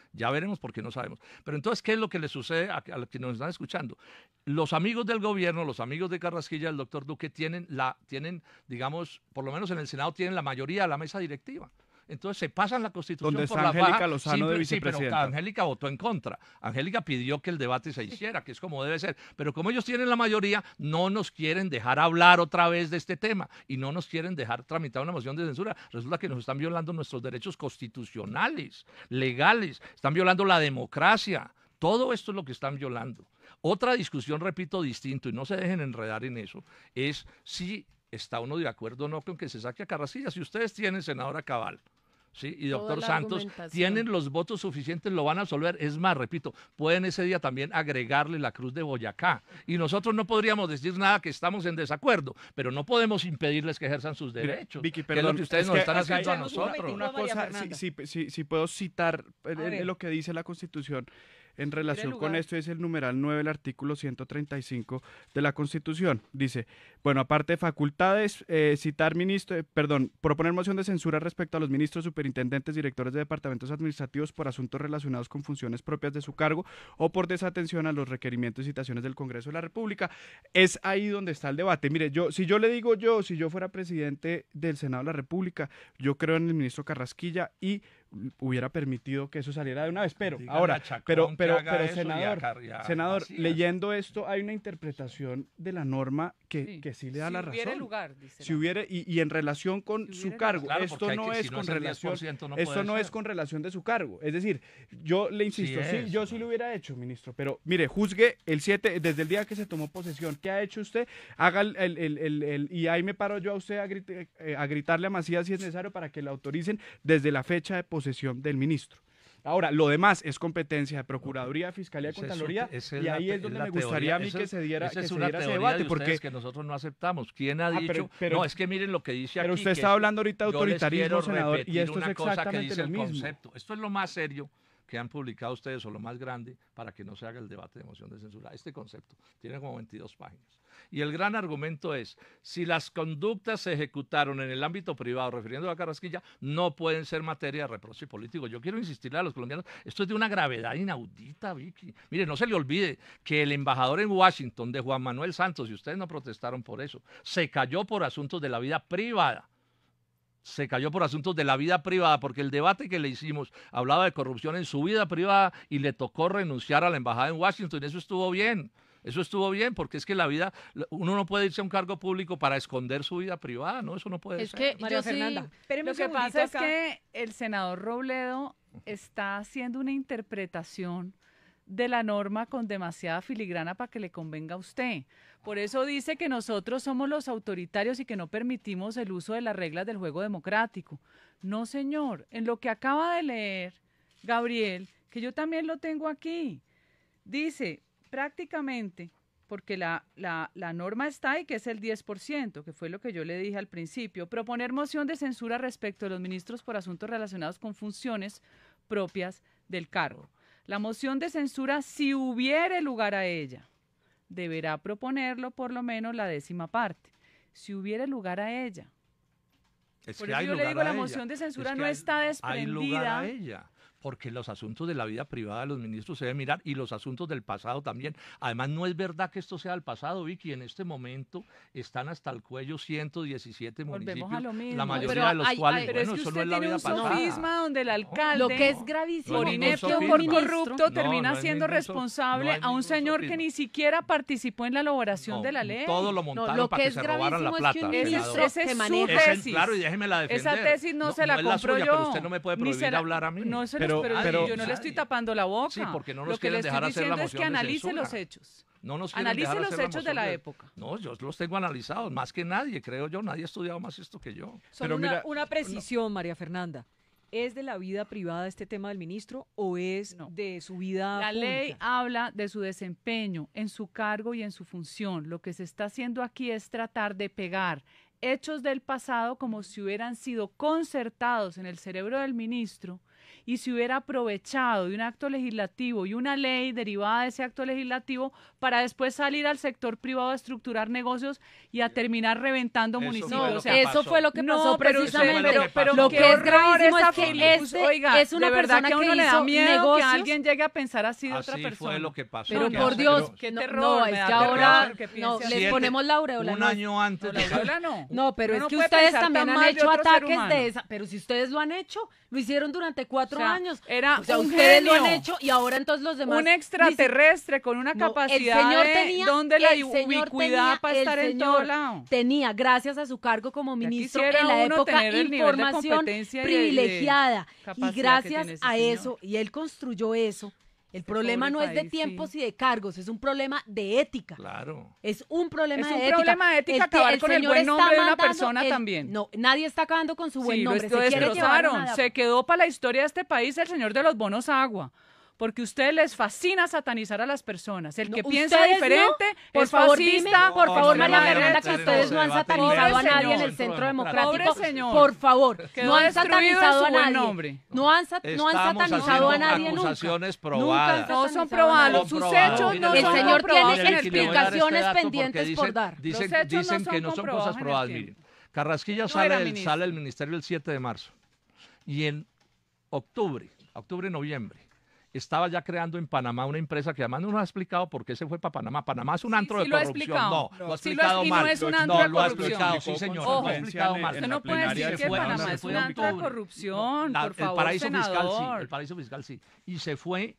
porque no sabemos. Pero entonces, ¿qué es lo que le sucede a los que nos están escuchando? Los amigos del gobierno, los amigos de Carrasquilla, el doctor Duque, tienen, digamos, por lo menos en el Senado tienen la mayoría de la mesa directiva. Entonces se pasan la Constitución donde por está la Angélica faja. Lozano de vicepresidenta. Sí, pero Angélica votó en contra. Angélica pidió que el debate se hiciera, que es como debe ser. Pero como ellos tienen la mayoría, no nos quieren dejar hablar otra vez de este tema y no nos quieren dejar tramitar una moción de censura. Resulta que nos están violando nuestros derechos constitucionales, legales, están violando la democracia. Todo esto es lo que están violando. Otra discusión, repito, distinto, y no se dejen enredar en eso, es si está uno de acuerdo o no con que se saque a Carrasquilla. Si ustedes tienen senadora Cabal, ¿sí? Y doctor Santos tienen los votos suficientes, lo van a absolver. Es más, repito, pueden ese día también agregarle la Cruz de Boyacá. Y nosotros no podríamos decir nada que estamos en desacuerdo, pero no podemos impedirles que ejerzan sus derechos. Vicky, que es lo que ustedes nos están haciendo a nosotros. Una cosa, si puedo citar lo que dice la Constitución en relación con esto, es el numeral 9 del artículo 135 de la Constitución. Dice, bueno, aparte de facultades, proponer moción de censura respecto a los ministros, superintendentes, directores de departamentos administrativos por asuntos relacionados con funciones propias de su cargo o por desatención a los requerimientos y citaciones del Congreso de la República. Es ahí donde está el debate. Mire, si yo fuera presidente del Senado de la República, yo creo en el ministro Carrasquilla y hubiera permitido que eso saliera de una vez, pero senador, leyendo esto hay una interpretación de la norma que sí le da la razón. Si hubiera, y en relación con su cargo, claro, esto no es con relación, esto no es con relación de su cargo. Es decir, yo le insisto, yo sí lo hubiera hecho, ministro, pero mire, juzgue desde el día que se tomó posesión, ¿qué ha hecho usted? Haga y ahí me paro yo a usted a gritarle a Macías si es necesario para que le autoricen desde la fecha de posesión del ministro. Ahora, lo demás es competencia de Procuraduría, Fiscalía y Contraloría, y ahí es donde me gustaría a mí que se diera ese debate. Porque que nosotros no aceptamos. ¿Quién ha dicho? No, es que miren lo que dice aquí. Pero usted estaba hablando ahorita de autoritarismo, senador, y esto es exactamente lo mismo. Concepto. Esto es lo más serio que han publicado ustedes, o lo más grande, para que no se haga el debate de moción de censura. Este concepto tiene como 22 páginas. Y el gran argumento es, si las conductas se ejecutaron en el ámbito privado, refiriendo a Carrasquilla, no pueden ser materia de reproche político. Yo quiero insistirle a los colombianos, esto es de una gravedad inaudita, Vicky. Mire, no se le olvide que el embajador en Washington de Juan Manuel Santos, y ustedes no protestaron por eso, se cayó por asuntos de la vida privada. Se cayó por asuntos de la vida privada, porque el debate que le hicimos hablaba de corrupción en su vida privada y le tocó renunciar a la embajada en Washington, y eso estuvo bien. Eso estuvo bien, porque es que uno no puede irse a un cargo público para esconder su vida privada, ¿no? Eso no puede ser. Que María Fernanda, lo que pasa es que el senador Robledo está haciendo una interpretación de la norma con demasiada filigrana para que le convenga a usted. Por eso dice que nosotros somos los autoritarios y que no permitimos el uso de las reglas del juego democrático. No, señor. En lo que acaba de leer Gabriel, que yo también lo tengo aquí, dice prácticamente, porque la norma está ahí, que es el 10%, que fue lo que yo le dije al principio, proponer moción de censura respecto de los ministros por asuntos relacionados con funciones propias del cargo. La moción de censura, si hubiere lugar a ella, deberá proponerlo por lo menos la 10ª parte. Si hubiere lugar a ella. Por eso yo le digo, la moción de censura no está desprendida. Hay lugar a ella, porque los asuntos de la vida privada de los ministros se deben mirar, y los asuntos del pasado también. Además, no es verdad que esto sea el pasado, Vicky. En este momento están hasta el cuello 117 municipios, a lo mismo. La mayoría de los cuales, pero bueno, es que eso usted no es la tiene vida un pasada. sofisma donde el alcalde, lo que es gravísimo, por inepto, por corrupto, termina siendo responsable a un señor que ni siquiera participó en la elaboración de la ley. Todo lo montaron para que se robaran la plata. Esa es su tesis. Claro, y déjemela defender. Esa tesis no se la compro yo. Pero usted no me puede prohibir hablar a mí. No se los, pero yo no le estoy tapando la boca. Sí, porque no nos quieren dejar hacer la moción de censura. Lo que le estoy diciendo es que analice los hechos. No nos quieren analice dejar los hacer hechos de la época. No, yo los tengo analizados, más que nadie, creo yo. Nadie ha estudiado más esto que yo. Solo una precisión, María Fernanda. ¿Es de la vida privada este tema del ministro o es de su vida La pública? ley habla de su desempeño en su cargo y en su función. Lo que se está haciendo aquí es tratar de pegar hechos del pasado como si hubieran sido concertados en el cerebro del ministro y se hubiera aprovechado de un acto legislativo y una ley derivada de ese acto legislativo para después salir al sector privado a estructurar negocios y a terminar reventando municipios. O sea, eso fue lo que pasó precisamente. Pero lo qué que es horror gravísimo esa es que oiga, es una de verdad persona que a uno que le da hizo miedo negocios. que alguien llegue a pensar así de otra Así persona. fue lo que pasó. Pero No, por no, Dios, qué no, terror, no, me es da que terror ahora que no, piense les así. ponemos la aureola. Un no es- año antes No, la aureola no. No, pero Uno es que puede ustedes pensar también tan han mal de hecho otro ser ataques humano. de esa, pero si ustedes lo han hecho, lo hicieron durante 4 O sea, años. era O sea, un ustedes lo han genio. hecho y ahora entonces los demás Un extraterrestre con una No, el capacidad señor de tenía- donde la el señor ubicuidad tenía- para el estar en señor todo lado. tenía, gracias a su cargo como Ya ministro quisiera en la uno época, tener el nivel de información competencia y de privilegiada. capacidad Y que gracias tiene ese a señor. eso, y él construyó eso. El problema pobre no es de país, tiempos sí. y de cargos, es un problema de ética. Claro. Es un problema Es de un ética. problema de ética acabar con el señor buen está nombre de una mandando persona también. No, nadie está acabando con su buen Sí, nombre. lo Se quiere llevar destrozaron. una- Se quedó para la historia de este país el señor de los bonos agua. Porque a ustedes les fascina satanizar a las personas. El que No, piensa ustedes diferente no. Por es favor, fascista. dime, por favor, no, María no, Fernanda, no, que no, ustedes no han debate satanizado a Pobre nadie en señor. el Centro Pobre Democrático. señor. Por favor, Quedó no han destruido satanizado su a buen nadie. nombre. No han Estamos satanizado a haciendo nadie nunca. acusaciones Nunca han probadas. No son satanizado a probados. nadie. Sus Comprobadas. hechos Mire, no El son señor tiene comprobados en el Mire, le voy a dar tiempo. explicaciones dato porque pendientes por dar. Los hechos no dicen son que no son comprobados cosas en el probadas. tiempo. Miren, Carrasquilla No era sale ministro. del ministerio el 7 de marzo. Y en octubre, noviembre, estaba ya creando en Panamá una empresa que además no nos ha explicado por qué se fue para Panamá. Panamá es un antro de sí lo ha corrupción. explicado. No, lo ha Sí explicado y mal. no es un antro No, de lo ha corrupción. explicado, sí señor. Ojo, Lo ha explicado mal. Usted no puede decir que Panamá es un antro de corrupción, por favor, El paraíso fiscal sí, senador. el paraíso fiscal sí. Y se fue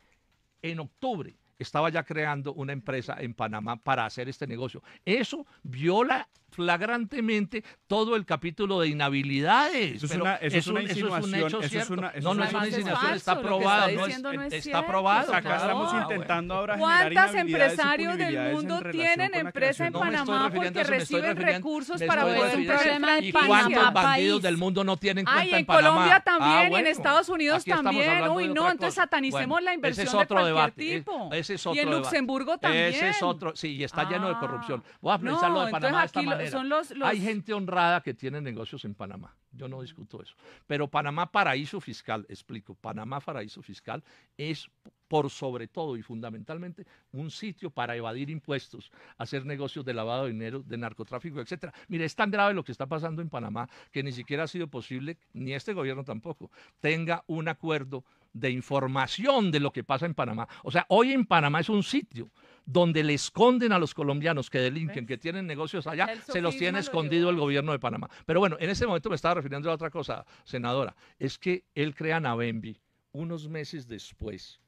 en octubre. Estaba ya creando una empresa en Panamá para hacer este negocio. Eso viola flagrantemente todo el capítulo de inhabilidades. Eso es Pero una- eso es una un insinuación, hecho eso es cierto. una- eso No, es no una es una Además, es insinuación, está falso, lo que probado. está no diciendo no es está cierto, probado. por Acá estamos favor. intentando ahora generar ¿Cuántas inhabilidades y empresarios del punibilidades en mundo relación tienen con la empresa en creación No me estoy Panamá refiriendo porque a eso, me estoy reciben refiriendo- recursos me para estoy poder refiriendo- comprar problema de ¿Y franquicias? cuántos Panamá, bandidos país. del mundo no tienen cuenta Ay, en en Panamá? Colombia también, y bueno, en Estados Unidos aquí estamos también. hablando Uy, de no, otra entonces cosa. satanicemos Bueno, la inversión ese es otro de cualquier debate, tipo. ese es Y otro en debate. Luxemburgo también. Ese es otro, sí, y está lleno de Ah. corrupción. Voy a pensar lo de No, Panamá de entonces esta aquí manera. son los- Hay gente honrada que tiene negocios en Panamá. Yo no discuto eso. Pero Panamá paraíso fiscal, explico, Panamá paraíso fiscal es por sobre todo y fundamentalmente un sitio para evadir impuestos, hacer negocios de lavado de dinero, de narcotráfico, etcétera. Mire, es tan grave lo que está pasando en Panamá que ni siquiera ha sido posible, ni este gobierno tampoco, tenga un acuerdo de información de lo que pasa en Panamá. O sea, hoy en Panamá es un sitio donde le esconden a los colombianos que delinquen, que tienen negocios allá, El se los sofisma tiene lo escondido el llevó. gobierno de Panamá. Pero bueno, en ese momento me estaba refiriendo a otra cosa, senadora, es que él crea Navembi unos meses después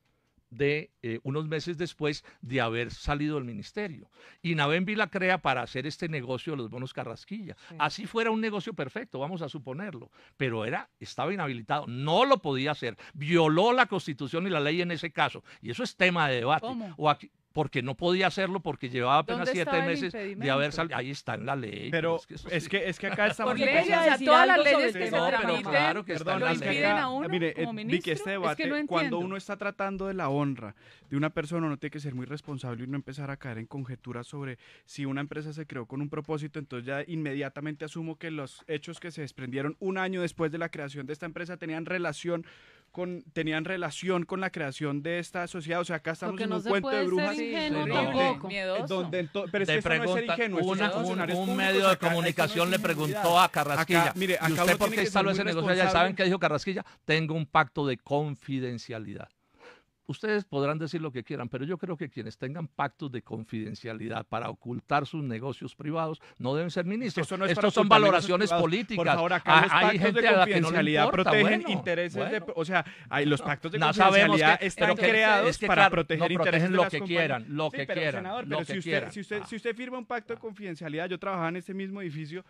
de haber salido del ministerio. Y Navembi la crea para hacer este negocio de los bonos Carrasquilla. Sí. Así fuera un negocio perfecto, vamos a suponerlo, pero estaba inhabilitado, no lo podía hacer, violó la Constitución y la ley en ese caso, y eso es tema de debate. ¿Cómo? O aquí, porque no podía hacerlo porque llevaba apenas ¿Dónde 7 estaba el meses de haber impedimento? salido. Ahí está en la ley. Pero eso es sí. que acá estamos Por Porque ley, quería o sea, decir todas algo las leyes sobre que el se No, pero tramiten, claro que está en lo la impiden ley. a uno Mire, como Vicky, ministro. este Es debate, que no cuando entiendo. uno está tratando de la honra de una persona, uno tiene que ser muy responsable y no empezar a caer en conjeturas sobre si una empresa se creó con un propósito, entonces ya inmediatamente asumo que los hechos que se desprendieron un año después de la creación de esta empresa tenían relación con la creación de esta sociedad. O sea, acá estamos Porque en no un se cuento de puede brujas. ser ingenuo Sí, tampoco. Miedoso. Pero es Te que eso no es ser pregunta, ingenuo, estos son funcionarios un públicos, medio de acá comunicación le esto no es preguntó ingenuidad. a Carrasquilla, Acá, mire, acá ¿y uno usted por tiene qué que instaló ser ese muy negocio allá? responsable. ¿Saben qué dijo Carrasquilla? Tengo un pacto de confidencialidad. Ustedes podrán decir lo que quieran, pero yo creo que quienes tengan pactos de confidencialidad para ocultar sus negocios privados no deben ser ministros. Eso no es para Estos son ocultar negocios valoraciones privados. políticas. Por favor, acá los Hay pactos gente de a la que no le confidencialidad importa. protegen Bueno, intereses bueno. o sea, los pactos de No sabemos confidencialidad que- están pero que- creados es que, para claro, proteger no intereses protegen de lo las que compañías. quieran, lo Sí, que pero, quieran, senador, lo pero que si quieran. usted firma un pacto de confidencialidad, yo trabajaba en este mismo edificio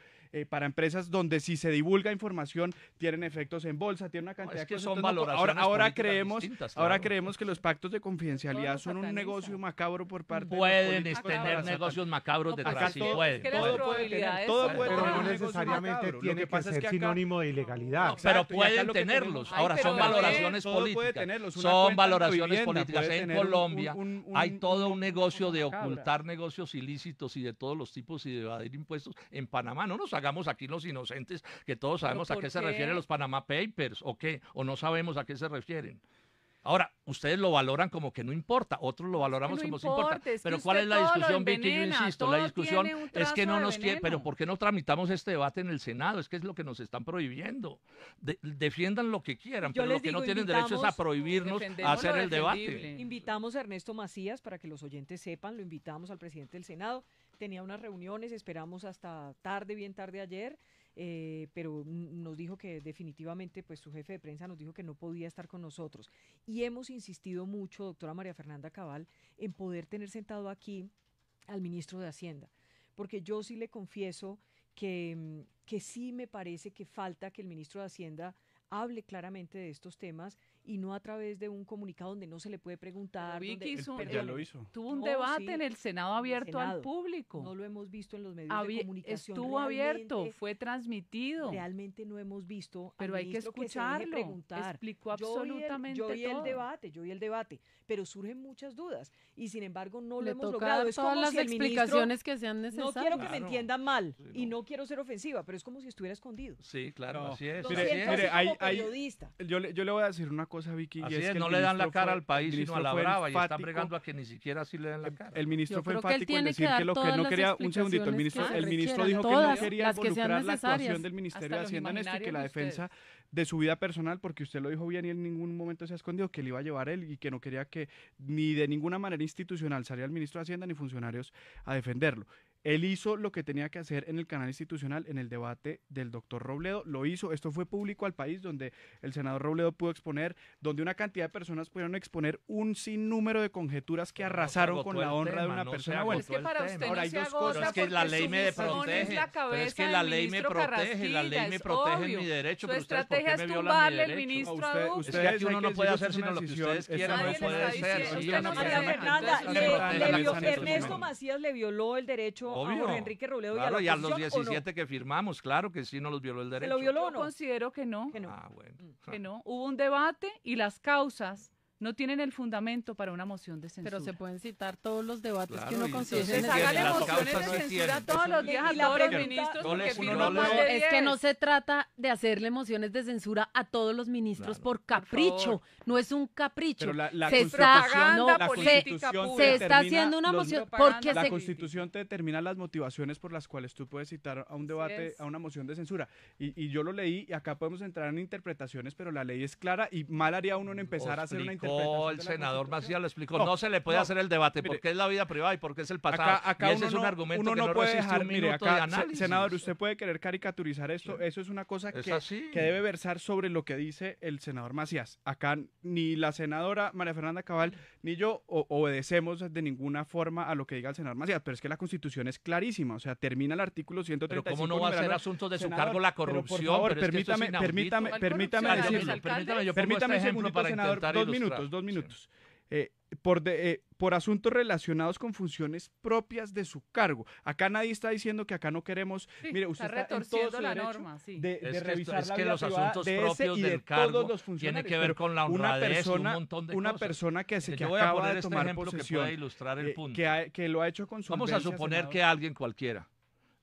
para empresas donde si se divulga información tienen efectos en bolsa, tiene una cantidad es que de cosas. son Entonces, valoraciones ahora políticas creemos, distintas, ahora claro. creemos que los pactos de confidencialidad Todo son un sataniza. negocio macabro por parte de los Pueden políticos tener para negocios macabros No, detrás, acá sí todo- pueden. es que las pueden. probabilidades todo son puede Pero tener no un negocio necesariamente macabro. Lo tiene que que pasa es ser que acá- sinónimo de ilegalidad. Pero Exacto, y acá pueden lo que tenerlos. tenemos- Ahora Ay, son pero valoraciones todo puede políticas. tenerlos, una Son cuenta en valoraciones vivienda políticas. puede En tener Colombia hay todo un una negocio cosa de macabra. ocultar negocios ilícitos y de todos los tipos y de evadir impuestos. En Panamá no nos hagamos hagamos aquí los inocentes, que todos sabemos a ¿por qué se qué? refieren los Panama Papers, o qué, o no sabemos a qué se refieren. Ahora, ustedes lo valoran como que no importa, otros lo valoramos no como si importa. importa, es que Pero usted ¿cuál es la todo lo discusión, Vicky? Yo envenena, insisto, la todo discusión tiene un es que trazo no de nos quiere, pero veneno. ¿por qué no tramitamos este debate en el Senado? Es que es lo que nos están prohibiendo. Defiendan lo que quieran, Yo pero les lo que digo, no tienen derecho es a invitamos- prohibirnos a Defendemos hacer lo el debate. defendible. Invitamos a Ernesto Macías para que los oyentes sepan, lo invitamos al presidente del Senado. Tenía unas reuniones, esperamos hasta tarde, bien tarde ayer, pero nos dijo que definitivamente, pues su jefe de prensa nos dijo que no podía estar con nosotros. Y hemos insistido mucho, doctora María Fernanda Cabal, en poder tener sentado aquí al ministro de Hacienda, porque yo sí le confieso que sí me parece que falta que el ministro de Hacienda hable claramente de estos temas y no a través de un comunicado donde no se le puede preguntar. Pero Vicky donde- hizo un- Ya perdóneme, lo hizo. Tuvo un No, debate sí, en el Senado abierto al Senado. público. No lo hemos visto en los medios de comunicación. Estuvo abierto, Realmente- fue transmitido. Realmente no hemos visto al Pero hay que ministro se deje escucharlo. preguntar. Explicó Yo oí absolutamente yo oí el todo. debate, yo oí el debate, pero surgen muchas dudas y sin embargo no lo Le hemos toca logrado. dar Es todas como las si el ministro, explicaciones que sean no necesarias. quiero que me Claro. entiendan mal Sí, y no. no quiero ser ofensiva, pero es como si estuviera escondido. Sí, claro, No. así es. Lo Mire, así siento es. mire, así como hay- periodista. Yo le voy a decir una cosa, Vicky. Así y es es, que no el le dan la ministro cara fue- al país, el sino ministro a la fue brava, y están enfático. bregando a que ni siquiera así le den la cara. El ministro Yo fue creo que él enfático en tiene que decir que dar lo que todas no las quería, un segundito, el explicaciones ministro, que se el ministro requieran, dijo que todas, no quería las que sean involucrar la actuación necesarias. del Ministerio Hasta de los Hacienda en esto y que la imaginarios de defensa de su vida personal, porque usted lo dijo bien y en ningún momento se ha escondido, que le iba a llevar él y que no quería que ni de ninguna manera institucional saliera el ministro de Hacienda ni funcionarios a defenderlo. Él hizo lo que tenía que hacer en el canal institucional, en el debate del doctor Robledo, lo hizo, esto fue público al país, donde el senador Robledo pudo exponer, donde una cantidad de personas pudieron exponer un sinnúmero de conjeturas que Pero no se arrasaron agotó con la el honra de tema, una no se persona. agotó Bueno, Es que para el usted tema. Ahora, no hay se dos agota cosas. Pero es que la porque ley su me función es protege, la pero es que cabeza la del ley me ministro protege, la ley Carrasquilla, me es protege obvio. mi derecho, Su pero ustedes ¿por estrategia qué es me violan mi tumbarle al derecho? ministro Usted- a Duque. usted- Es que aquí hay uno no que puede decir, hacer eso es sino una lo que decisión, ustedes eso quieran, no no es puede una ser. decisión, Sí, usted no no puede puede ser. Fernanda, Entonces, le- se protege le la vio- mesa en estos Ernesto momentos. Macías le violó el derecho a Obvio. Jorge Enrique Robledo Claro, y y a a la los oposición, ¿o no? 17 que firmamos, claro que sí nos los violó el ¿Se derecho. lo violó o Yo no? considero que no, Que no. Ah, bueno. que no. Hubo un debate y las causas no tienen el fundamento para una moción de censura. Pero se pueden citar todos los debates Claro, que uno y considere entonces Entonces tienen, hágale las mociones causas de sí censura tienen. todos los Y días la a todos los pregunta- ministros No porque les- firman no más les- de Es que 10. no se trata de hacerle mociones de censura a todos los ministros Claro. por capricho, favor. no es un capricho. pero la Se Constitución, está- no, la política Constitución pura. se está determina haciendo una los- moción propaganda porque La se Constitución te determina las motivaciones por las cuales tú puedes citar a un debate, es. a una moción de censura. Y yo lo leí y acá podemos entrar en interpretaciones, pero la ley es clara y mal haría uno en empezar a hacer una Explicó interpretación. el de la senador Constitución. Macías, lo explicó. No, No se le puede no, hacer el debate mire, porque es la vida privada y porque es el pasado. Acá y ese uno es un no- argumento uno que no no puede resiste dejar, un mire, minuto de acá, análisis. senador, usted puede querer caricaturizar esto, eso es una cosa Es que, así. que debe versar sobre lo que dice el senador Macías. Acá ni la senadora María Fernanda Cabal ni yo obedecemos de ninguna forma a lo que diga el senador Macías, pero es que la Constitución es clarísima, o sea, termina el artículo Pero 135. cómo no va a ser numeral asunto de su Senador, cargo la pero por corrupción. favor, Pero es que esto es permítame, inaudito. permítame, ¿Cuál permítame corrupción? decirlo. ¿Los alcaldes? Yo pongo Permítame un este ejemplo segundito, para senador, intentar dos ilustrar. minutos, dos Sí. minutos. Por asuntos relacionados con funciones propias de su cargo. Acá nadie está diciendo que acá no queremos. Sí, Mire, usted está está en todo retorciendo su la derecho norma, sí. de Es que, revisar es la que vida los privada asuntos de ese propios y de del cargo todos los tiene funcionarios. que ver Pero con la una honradez y un persona, montón de una cosas. persona que Yo voy a acaba poner de este tomar ejemplo que posesión, puede ilustrar el punto. que lo ha hecho con Vamos a solvencia, suponer senador. que alguien cualquiera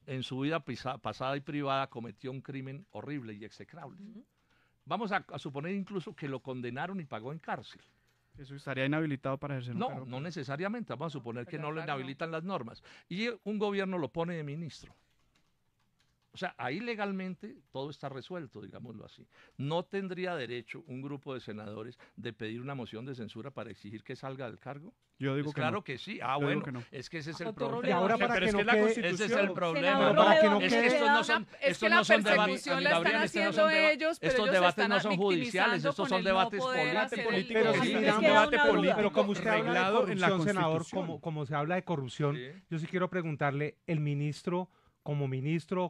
en su vida pasada y privada cometió un crimen horrible y execrable. Vamos a suponer incluso que lo condenaron y pagó en cárcel. Eso estaría inhabilitado para ejercer un No, cargo. no necesariamente. Vamos a suponer que Pero no le claro. inhabilitan las normas. Y un gobierno lo pone de ministro. O sea, ahí legalmente todo está resuelto, digámoslo así. No tendría derecho un grupo de senadores de pedir una moción de censura para exigir que salga del cargo. Yo digo Pues que claro no. que sí. Yo Ah, digo bueno, que no. es que ese es el Doctor problema. Robledo, ahora para Pero que es no que la quede- Constitución... Ese es el problema. Senador para que no Robledo, Es que quede- estos no son, Es que estos la no son persecución la están Gabriel, estos no haciendo son ellos, pero estos ellos debates están no son judiciales, victimizando estos con son el no debates poder políticos. hacer el político. Pero debate. sí, es queda un una debate duda. político Pero como usted habla de reglado en la corrupción, senador, Constitución. como se habla de corrupción, Sí. yo sí quiero preguntarle, ¿el ministro,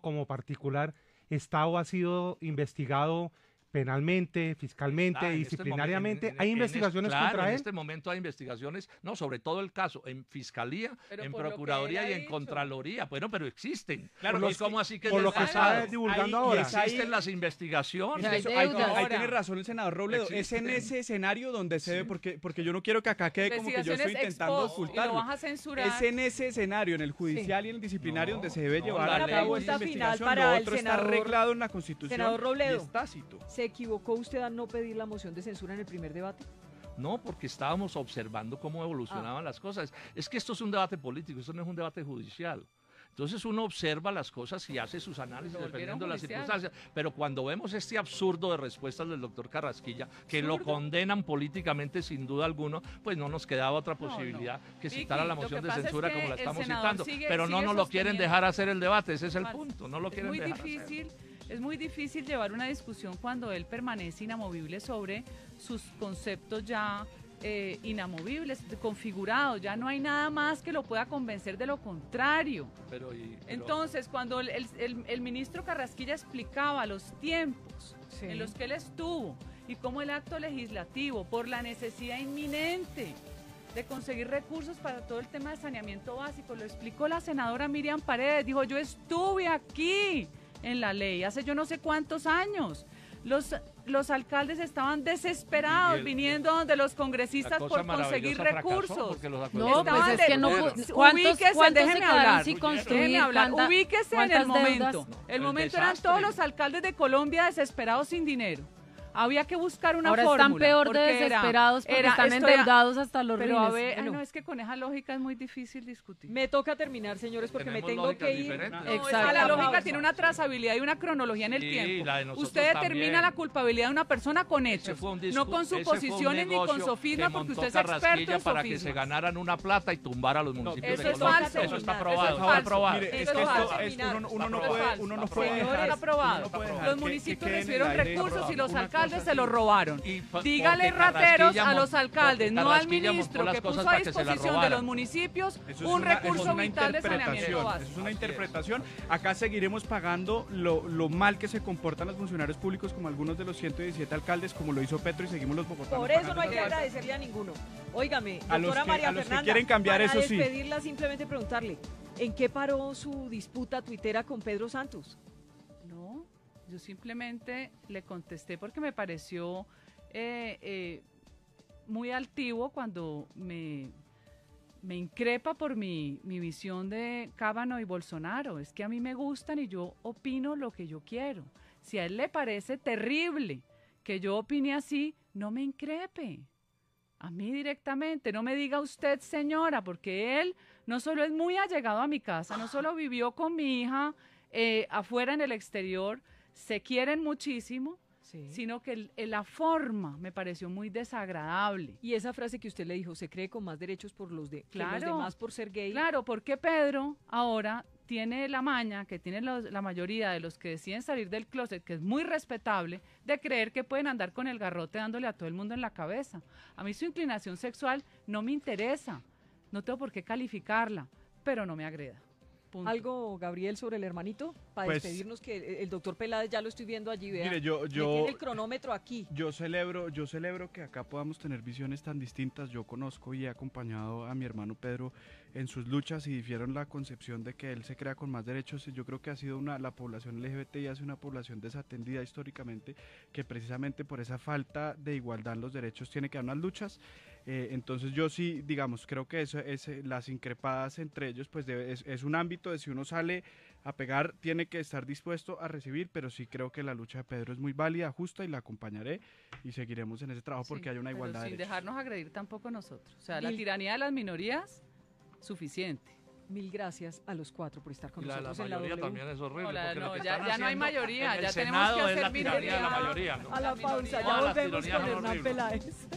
como particular, está o ha sido investigado penalmente, fiscalmente, disciplinariamente. ¿Hay investigaciones contra él? En este momento hay investigaciones, no, sobre todo el caso, en Fiscalía, en Procuraduría y en Contraloría. Bueno, pero existen. Claro, ¿cómo así que por lo que está divulgando ahora. Existen las investigaciones. Ahí tiene razón el senador Robledo. Es en ese escenario donde se ve, porque yo no quiero que acá quede como que yo estoy intentando ocultarlo. Y lo vas a censurar. Es en ese escenario, en el judicial y en el disciplinario, donde se debe llevar a la cabo pregunta esa final investigación. para Lo el otro está senador- arreglado en la Constitución Senador Robledo. y es tácito. ¿Se equivocó usted al no pedir la moción de censura en el primer debate? No, porque estábamos observando cómo evolucionaban las cosas. Es que esto es un debate político, esto no es un debate judicial. Entonces uno observa las cosas y hace sus análisis dependiendo de las circunstancias. Pero cuando vemos este absurdo de respuestas del doctor Carrasquilla, que lo condenan políticamente sin duda alguno, pues no nos quedaba otra posibilidad que citara la moción de censura como la estamos citando. Pero no nos lo quieren dejar hacer el debate, ese es el punto, no lo quieren dejar hacer. Es muy difícil llevar una discusión cuando él permanece inamovible sobre sus conceptos ya inamovibles, configurados. Ya no hay nada más que lo pueda convencer de lo contrario. Entonces, cuando el ministro Carrasquilla explicaba los tiempos en los que él estuvo y cómo el acto legislativo, por la necesidad inminente de conseguir recursos para todo el tema de saneamiento básico, lo explicó la senadora Miriam Paredes, dijo, yo estuve aquí en la ley hace yo no sé cuántos años. Los alcaldes estaban desesperados viniendo donde los congresistas por conseguir recursos. No, pues es que no. ¿Cuántos déjeme se hablar, sin construir? déjeme hablar. Ubíquese en el momento. Deudas? El momento eran todos los alcaldes de Colombia desesperados sin dinero. Había que buscar una Ahora fórmula. están peor de desesperados porque están endeudados hasta los Pero a rines. ver, no, es que con esa lógica es muy difícil discutir. Me toca terminar, señores, porque me tengo que ir. No, es que la lógica tiene una trazabilidad y una cronología en el tiempo. Usted determina la culpabilidad de una persona con hechos, no con suposiciones ni con sofismas, porque usted es experto en para que se sofismas. ganaran una plata y tumbar a los municipios Eso de es Colombia. falso. Eso está Eso aprobado. es falso. Está aprobado. Mire, Eso es es que falso. uno no Señores, puede Señores, dejar, aprobado. uno no puede dejar Los que municipios quede en el recibieron aire recursos y los una alcaldes cosa se los así. robaron. Dígale rateros a los alcaldes, no al ministro que puso a disposición de los municipios un recurso vital de saneamiento básico. Eso es una interpretación. Acá seguiremos pagando lo mal que se comportan los funcionarios públicos, como algunos de los 117 alcaldes, como lo hizo Petro, y seguimos los bogotanos. Por eso pagando no hay que esa plata. agradecerle a ninguno. Óigame, A los doctora que- María a los que Fernanda, quieren cambiar, para eso sí. despedirla, simplemente preguntarle, ¿en qué paró su disputa tuitera con Pedro Santos? No, yo simplemente le contesté porque me pareció muy altivo cuando me increpa por mi visión de Cábano y Bolsonaro. Es que a mí me gustan y yo opino lo que yo quiero. Si a él le parece terrible que yo opine así, no me increpe. A mí directamente, no me diga usted señora, porque él no solo es muy allegado a mi casa, no solo vivió con mi hija afuera en el exterior, se quieren muchísimo, sino que la forma me pareció muy desagradable. Y esa frase que usted le dijo, se cree con más derechos por los que los demás por ser gay. Claro, porque Pedro ahora tiene la maña que tiene la mayoría de los que deciden salir del closet, que es muy respetable, de creer que pueden andar con el garrote dándole a todo el mundo en la cabeza. A mí su inclinación sexual no me interesa, no tengo por qué calificarla, pero no me agreda. Punto. ¿Algo, Gabriel, sobre el hermanito? Para Pues, despedirnos, que el doctor Peláez ya lo estoy viendo allí, vea. Mire, Le tiene el cronómetro aquí. Yo celebro que acá podamos tener visiones tan distintas. Yo conozco y he acompañado a mi hermano Pedro en sus luchas y difieron la concepción de que él se crea con más derechos. Yo creo que ha sido la población LGBTI ha sido una población desatendida históricamente, que precisamente por esa falta de igualdad en los derechos tiene que dar unas luchas. Entonces yo sí, digamos, creo que las increpadas entre ellos pues es un ámbito de si uno sale a pegar, tiene que estar dispuesto a recibir, pero sí creo que la lucha de Pedro es muy válida, justa, y la acompañaré y seguiremos en ese trabajo porque hay una igualdad de sin derechos. dejarnos agredir tampoco nosotros. O sea, la tiranía de las minorías, suficiente. Mil gracias a los cuatro por estar con nosotros La en la mayoría W. también es horrible. No, porque lo que ya están no hay haciendo mayoría, en el ya tenemos Senado que es hacer la tiranía de la minoría. mayoría, ¿no? A la pausa, Todas ya las volvemos tiranías con son Hernán horribles. Peláez.